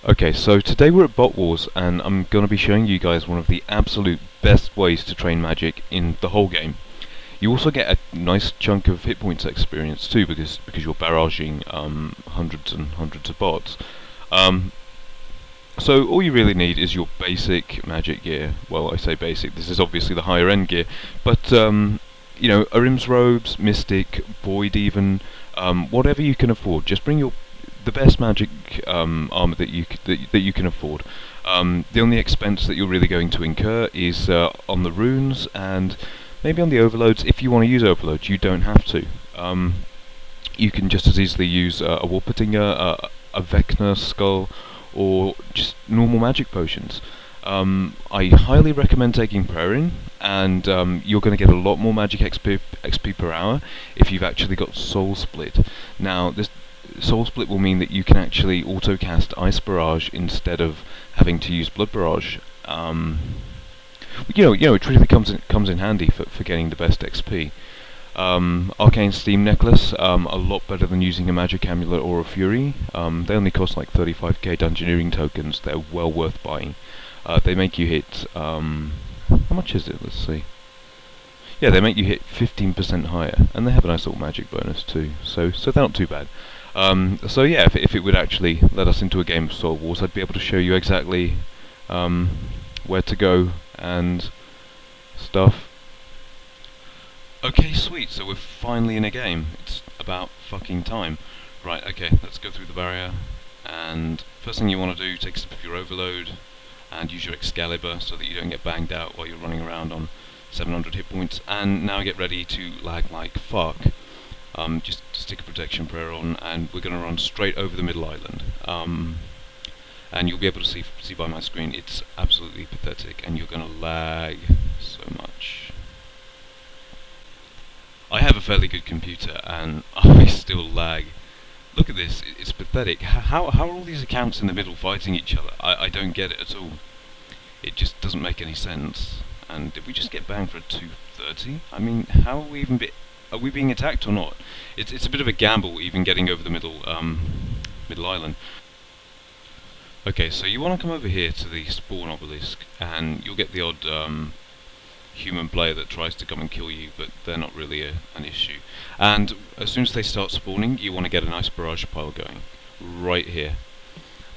Okay, so today we're at Bot Wars, and I'm going to be showing you guys one of the absolute best ways to train magic in the whole game. You also get a nice chunk of hit points experience too, because you're barraging hundreds and hundreds of bots. Um, so all you really need is your basic magic gear. Well, I say basic. This is obviously the higher end gear, but you know, Arim's robes, Mystic, Void, even whatever you can afford. Just bring the best magic armor that you can afford. The only expense that you're really going to incur is on the runes and maybe on the overloads. If you want to use overloads, you don't have to. You can just as easily use a Warpetinger, a Vecna skull, or just normal magic potions. I highly recommend taking Prayer, and you're going to get a lot more magic XP per hour if you've actually got Soul Split. Now, this Soul Split will mean that you can actually auto-cast Ice Barrage instead of having to use Blood Barrage. It really comes in handy for getting the best XP. Arcane Steam Necklace, a lot better than using a Magic Amulet or a Fury. They only cost like 35k Dungeoneering tokens. They're well worth buying. They make you hit, how much is it? Let's see. Yeah, they make you hit 15% higher, and they have a nice little magic bonus too, so they're not too bad. So yeah, if it would actually let us into a game of Soul Wars, I'd be able to show you exactly where to go and stuff. Okay, sweet, so we're finally in a game. It's about fucking time. Right, okay, let's go through the barrier, and first thing you want to do, take a sip of your overload, and use your Excalibur so that you don't get banged out while you're running around on 700 hit points. And now get ready to lag like fuck. Just stick a protection prayer on, and we're going to run straight over the middle island. And you'll be able to see by my screen, it's absolutely pathetic, and you're going to lag so much. I have a fairly good computer, and I still lag. Look at this, it's pathetic. How are all these accounts in the middle fighting each other? I don't get it at all. It just doesn't make any sense. And did we just get banged for a 230? I mean, how are we even are we being attacked or not? It's a bit of a gamble even getting over the middle island. Okay, so you want to come over here to the spawn obelisk, and you'll get the odd human player that tries to come and kill you, but they're not really an issue. And as soon as they start spawning, you want to get a nice barrage pile going right here.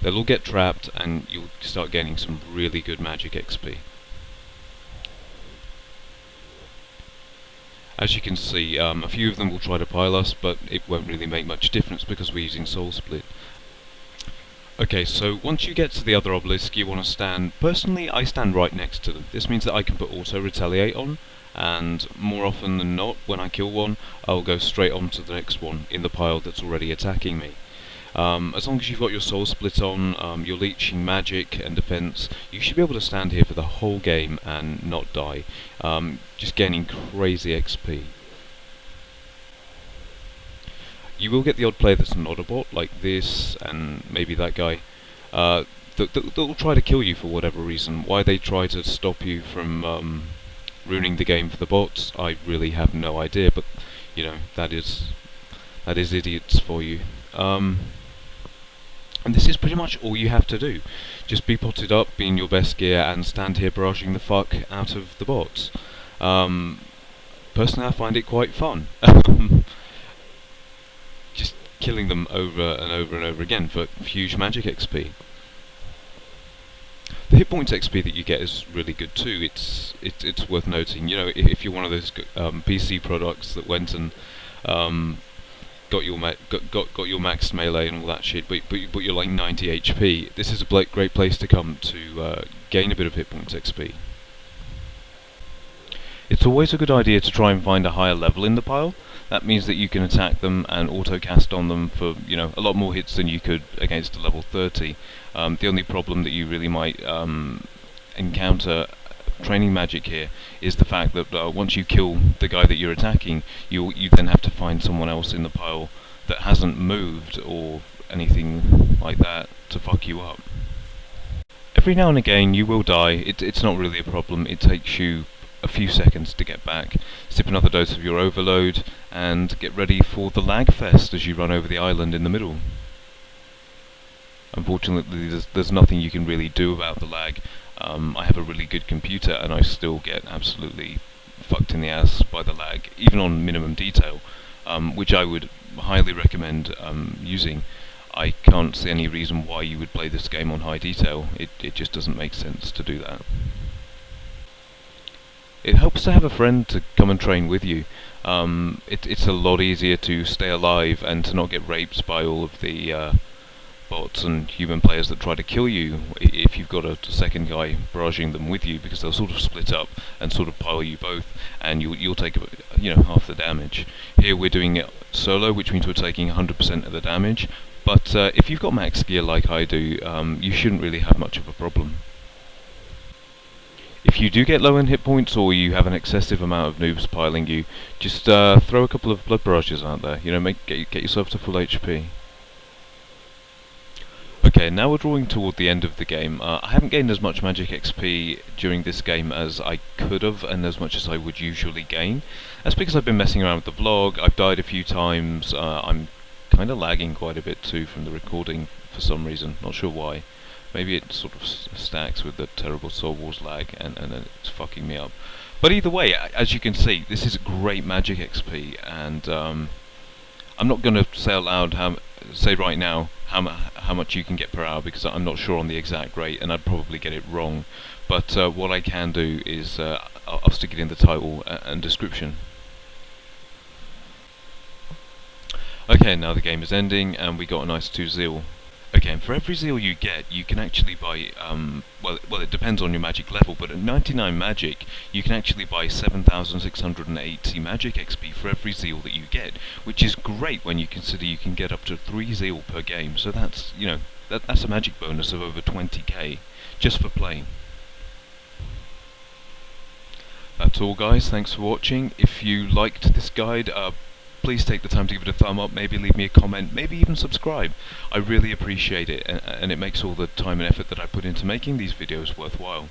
They'll all get trapped, and you'll start gaining some really good magic XP. As you can see, a few of them will try to pile us, but it won't really make much difference because we're using Soul Split. Okay, so once you get to the other obelisk, you want to stand... Personally, I stand right next to them. This means that I can put Auto Retaliate on, and more often than not, when I kill one, I'll go straight on to the next one in the pile that's already attacking me. As long as you've got your Soul Split on, your leeching magic and defense, you should be able to stand here for the whole game and not die, just gaining crazy XP. You will get the odd player that's not a bot, like this and maybe that guy, that'll try to kill you for whatever reason. Why they try to stop you from ruining the game for the bots, I really have no idea, but you know, that is idiots for you. And this is pretty much all you have to do. Just be potted up, be in your best gear, and stand here barraging the fuck out of the bots. Personally, I find it quite fun. Just killing them over and over and over again for huge magic XP. The hit points XP that you get is really good too. It's worth noting. You know, if you're one of those PC products that went and got your max melee and all that shit, but you're like 90 HP. This is a great place to come to gain a bit of hit points XP. It's always a good idea to try and find a higher level in the pile. That means that you can attack them and auto-cast on them for, you know, a lot more hits than you could against a level 30. The only problem that you really might encounter training magic here is the fact that once you kill the guy that you're attacking, you then have to find someone else in the pile that hasn't moved or anything like that to fuck you up. Every now and again you will die. It's not really a problem. It takes you a few seconds to get back. Sip another dose of your overload and get ready for the lag fest as you run over the island in the middle. Unfortunately, there's nothing you can really do about the lag. I have a really good computer, and I still get absolutely fucked in the ass by the lag, even on minimum detail, which I would highly recommend using. I can't see any reason why you would play this game on high detail. It just doesn't make sense to do that. It helps to have a friend to come and train with you. It's a lot easier to stay alive and to not get raped by all of the bots and human players that try to kill you if you've got a second guy barraging them with you, because they'll sort of split up and sort of pile you both, and you'll take half the damage. Here we're doing it solo, which means we're taking 100% of the damage. But if you've got max gear like I do, you shouldn't really have much of a problem. If you do get low in hit points, or you have an excessive amount of noobs piling you, just throw a couple of blood barrages out there. Get yourself to full HP. Okay, now we're drawing toward the end of the game. I haven't gained as much magic XP during this game as I could have, and as much as I would usually gain. That's because I've been messing around with the vlog. I've died a few times. I'm kind of lagging quite a bit too from the recording for some reason. Not sure why. Maybe it sort of stacks with the terrible Soul Wars lag, and it's fucking me up. But either way, as you can see, this is great magic XP, and I'm not going to say out loud say right now how much you can get per hour, because I'm not sure on the exact rate, and I'd probably get it wrong. But what I can do is I'll stick it in the title and description. Okay, now the game is ending, and we got a nice 2 Zeal. Okay, and for every Zeal you get, you can actually buy, well, it depends on your magic level, but at 99 magic, you can actually buy 7,680 magic XP for every Zeal that you get, which is great when you consider you can get up to 3 Zeal per game. So that's, that's a magic bonus of over 20k, just for playing. That's all, guys. Thanks for watching. If you liked this guide, please take the time to give it a thumb up, maybe leave me a comment, maybe even subscribe. I really appreciate it, and it makes all the time and effort that I put into making these videos worthwhile.